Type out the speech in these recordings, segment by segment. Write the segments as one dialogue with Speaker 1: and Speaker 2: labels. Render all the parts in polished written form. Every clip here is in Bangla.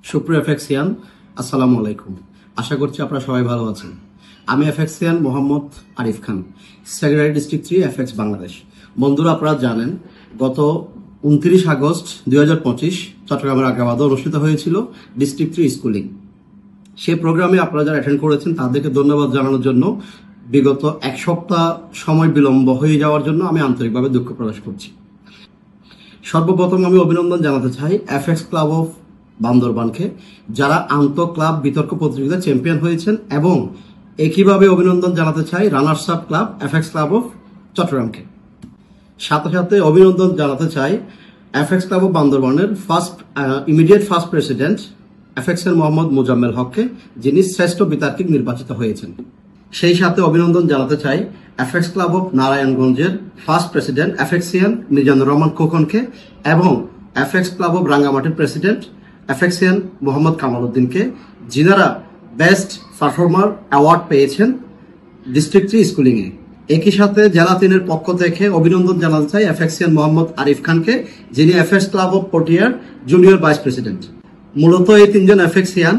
Speaker 1: সুপ্রিয় এফএক্সিয়ান, আসসালামু আলাইকুম। আশা করছি আপনারা সবাই ভালো আছেন। আমি এফএক্সিয়ান মোহাম্মদ আরিফ খান, সেক্রেটারি ডিস্ট্রিক্ট 3 এফএক্স বাংলাদেশ। বন্ধুরা, আপনারা জানেন গত 29 আগস্ট 2025 চট্টগ্রামের আগ্রাবাদে অনুষ্ঠিত হয়েছিল ডিস্ট্রিক্ট 3 স্কুলিং। সেই প্রোগ্রামে আপনারা যারা অ্যাটেন্ড করেছেন তাদেরকে ধন্যবাদ জানানোর জন্য বিগত এক সপ্তাহ সময় বিলম্ব হয়ে যাওয়ার জন্য আমি আন্তরিকভাবে দুঃখ প্রকাশ করছি। সর্বপ্রথম আমি অভিনন্দন জানাতে চাই এফএক্স ক্লাব অফ বান্দরবানকে, যারা আন্তঃ ক্লাব বিতর্ক প্রতিযোগিতা চ্যাম্পিয়ন হয়েছেন, এবং একইভাবে অভিনন্দন জানাতে চাই runners up club FX club of চট্টগ্রামকে। সাথে সাথে অভিনন্দন জানাতে চাই এফএক্স ক্লাব অফ বান্দরবানের ইমিডিয়েট ফার্স্ট প্রেসিডেন্ট এফএক্স এর মোহাম্মদ মোজাম্মেল হককে, যিনি শ্রেষ্ঠ বিতার্কিক নির্বাচিত হয়েছেন। সেই সাথে অভিনন্দন জানাতে চাই এফএক্স ক্লাব অফ নারায়ণগঞ্জের first president FXian Mizanur Rahman খোকনকে, এবং এফএক্স ক্লাব অফ রাঙ্গামাটির প্রেসিডেন্ট এফএক্সিয়ান মোহাম্মদ কামাল উদ্দিনকে, যিনারা বেস্ট পারফর্মার অ্যাওয়ার্ড পেয়েছেন ডিস্ট্রিক্ট 3 স্কুলিং এ। একই সাথে জেলা 3 এর পক্ষ থেকে অভিনন্দন জানাতে চাই এফএক্সিয়ান মোহাম্মদ আরিফ খানকে, যিনি এফএক্স ক্লাব অফ পটিয়ার জুনিয়র ভাইস প্রেসিডেন্ট। মূলত এই তিনজন এফএক্সিয়ান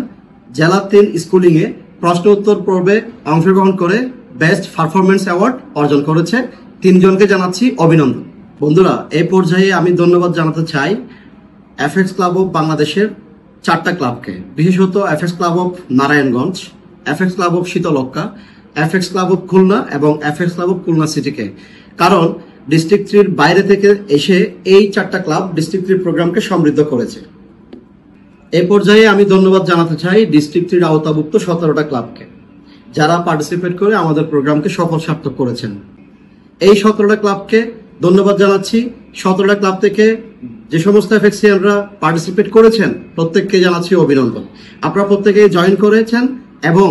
Speaker 1: জেলা 3 স্কুলিং এ প্রশ্ন উত্তর পর্বে অংশগ্রহণ করে বেস্ট পারফরমেন্স অ্যাওয়ার্ড অর্জন করেছে। তিনজনকে জানাচ্ছি অভিনন্দন। বন্ধুরা, এই পর্যায়ে আমি ধন্যবাদ জানাতে চাই এফএক্স ক্লাব অফ বাংলাদেশের 4টা ক্লাবকে, বিশেষত FX club of Narayanganj, FX club of Shitalakshya, FX club of Khulna এবং এফএক্স ক্লাব অফ খুলনা সিটিকে। কারণ ডিস্ট্রিক্ট 3 বাইরে থেকে এসে এই 4টা ক্লাব ডিস্ট্রিক্ট 3 প্রোগ্রামকে সমৃদ্ধ করেছে। এই পর্যায়ে আমি ধন্যবাদ জানাতে চাই ডিস্ট্রিক্ট 3 আওতাভুক্ত 17টা ক্লাবকে, যারা পার্টিসিপেট করে আমাদের প্রোগ্রামকে সফল সার্থক করেছেন। এই 17টা ক্লাবকে ধন্যবাদ জানাচ্ছি। 17টা ক্লাব থেকে যে সমস্ত এফএক্সিয়ানরা পার্টিসিপেট করেছেন প্রত্যেককে জানাচ্ছি অভিনন্দন। আপনারা প্রত্যেকে জয়েন করেছেন এবং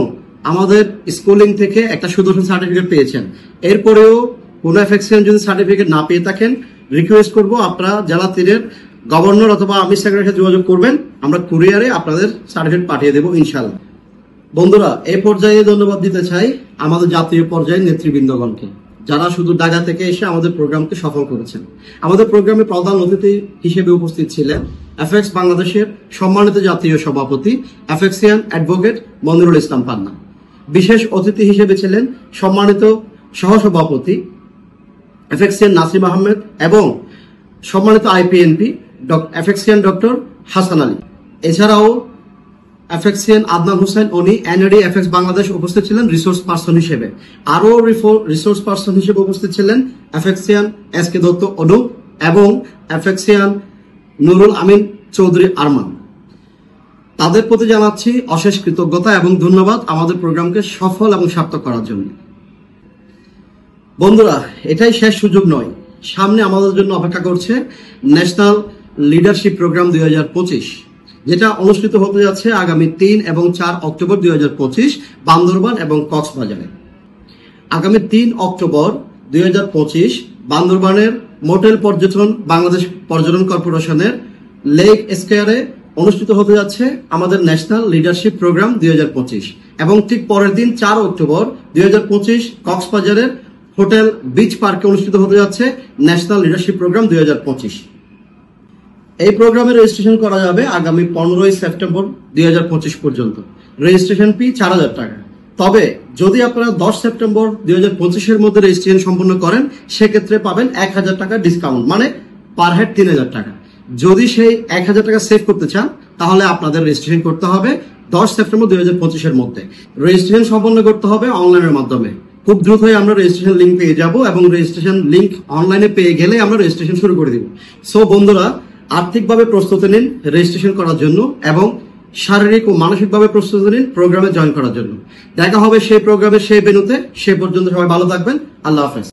Speaker 1: আমাদের স্কুলিং থেকে একটা সুদর্শন সার্টিফিকেট পেয়েছেন। এরপরেও কোনো এফএক্সিয়ান যদি সার্টিফিকেট না পেয়ে থাকেন, রিকোয়েস্ট করব আপনারা জেলা 3 গভর্নর অথবা আমি সেক্রেটারির সাথে যোগাযোগ করবেন, আমরা কুরিয়ারে আপনাদের সার্টিফিকেট পাঠিয়ে দেবো ইনশাল্লাহ। বন্ধুরা, এই পর্যায়ে ধন্যবাদ দিতে চাই আমাদের জাতীয় পর্যায়ের নেতৃবৃন্দগণকে, যারা শুধু ঢাকা থেকে এসে আমাদের প্রোগ্রামকে সফল করেছেন। আমাদের প্রোগ্রামে প্রধান অতিথি হিসেবে উপস্থিত ছিলেন এফএক্স বাংলাদেশের সম্মানিত জাতীয় সভাপতি এফএক্সিয়ান অ্যাডভোকেট মনিরুল ইসলাম পান্না। বিশেষ অতিথি হিসেবে ছিলেন সম্মানিত সহসভাপতি এফএক্সিয়ান নাসিম আহমেদ এবং সম্মানিত আইপিএনপি এফএক্সিয়ান ডক্টর হাসান আলী। এছাড়াও এফএক্সিয়ান আদনান হোসেন উনি এনএডি এফএক্স বাংলাদেশ উপস্থিত ছিলেন রিসোর্স পার্সন হিসেবে। আরও রিসোর্স পার্সন হিসেবে উপস্থিত ছিলেন এফএক্সিয়ান এসকে দত্ত অনুপ এবং এফএক্সিয়ান নুরুল আমিন চৌধুরী আরমান। তাদের প্রতি জানাচ্ছি অশেষ কৃতজ্ঞতা এবং ধন্যবাদ আমাদের প্রোগ্রামকে সফল এবং সার্থক করার জন্য। বন্ধুরা, এটাই শেষ সুযোগ নয়, সামনে আমাদের জন্য অপেক্ষা করছে ন্যাশনাল লিডারশিপ প্রোগ্রাম 2025, যেটা অনুষ্ঠিত হতে যাচ্ছে আগামী 3 এবং 4 অক্টোবর 2025 বান্দরবান এবং কক্সবাজারে। আগামী 3 অক্টোবর 2025 বান্দরবানের মোটেল পর্যটন বাংলাদেশ পর্যটন কর্পোরেশনের লেক স্কয়ারে অনুষ্ঠিত হতে যাচ্ছে আমাদের ন্যাশনাল লিডারশিপ প্রোগ্রাম 2025, এবং ঠিক পরের দিন 4 অক্টোবর 2025 কক্সবাজারের হোটেল বিচ পার্কে অনুষ্ঠিত হতে যাচ্ছে ন্যাশনাল লিডারশিপ প্রোগ্রাম 2025। এই প্রোগ্রামে রেজিস্ট্রেশন করা যাবে আগামী 15 সেপ্টেম্বর 2025 পর্যন্ত। রেজিস্ট্রেশন ফি 4000 টাকা। তবে যদি আপনারা 10 সেপ্টেম্বর 2025 এর মধ্যে রেজিস্ট্রেশন সম্পন্ন করেন, সেক্ষেত্রে পাবেন 1000 টাকা ডিসকাউন্ট, মানে পার হেড 3000 টাকা। যদি সেই 1000 টাকা সেভ করতে চান, তাহলে আপনাদের রেজিস্ট্রেশন করতে হবে 10 সেপ্টেম্বর 2025 এর মধ্যে। রেজিস্ট্রেশন সম্পন্ন করতে হবে অনলাইনের মাধ্যমে। খুব দ্রুতই আমরা রেজিস্ট্রেশন লিঙ্ক পেয়ে যাব, এবং রেজিস্ট্রেশন লিঙ্ক অনলাইনে পেয়ে গেলে আমরা রেজিস্ট্রেশন শুরু করে দিব। সো বন্ধুরা, আর্থিকভাবে প্রস্তুতি নিন রেজিস্ট্রেশন করার জন্য, এবং শারীরিক ও মানসিকভাবে প্রস্তুতি নিন প্রোগ্রামে জয়েন করার জন্য। দেখা হবে সেই প্রোগ্রামের সেই ভেন্যুতে। সে পর্যন্ত সবাই ভালো থাকবেন। আল্লাহ হাফেজ।